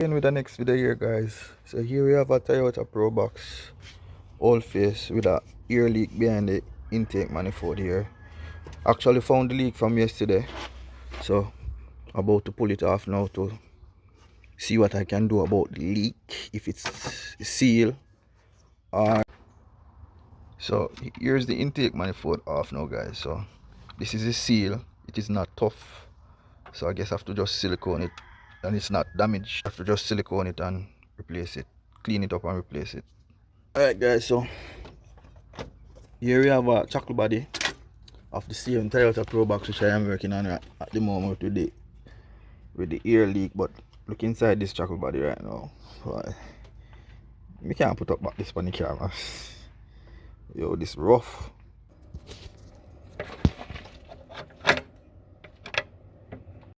In with the next video here, guys. So here we have a Toyota Pro Box old face with a ear leak behind the intake manifold here. Actually found the leak from yesterday, so about to pull it off now to see what I can do about the leak, if it's sealed or so. Here's the intake manifold off now, guys. So this is a seal. It is not tough, so I guess I have to just silicone it, and it's not damaged. I have to just silicone it and replace it, clean it up and replace it. Alright, guys, so here we have a chuckle body of the same Toyota Pro Box which I am working on at the moment with the ear leak. But look inside this chuckle body right now. Boy, I can't put up back this on the camera. Yo, this rough.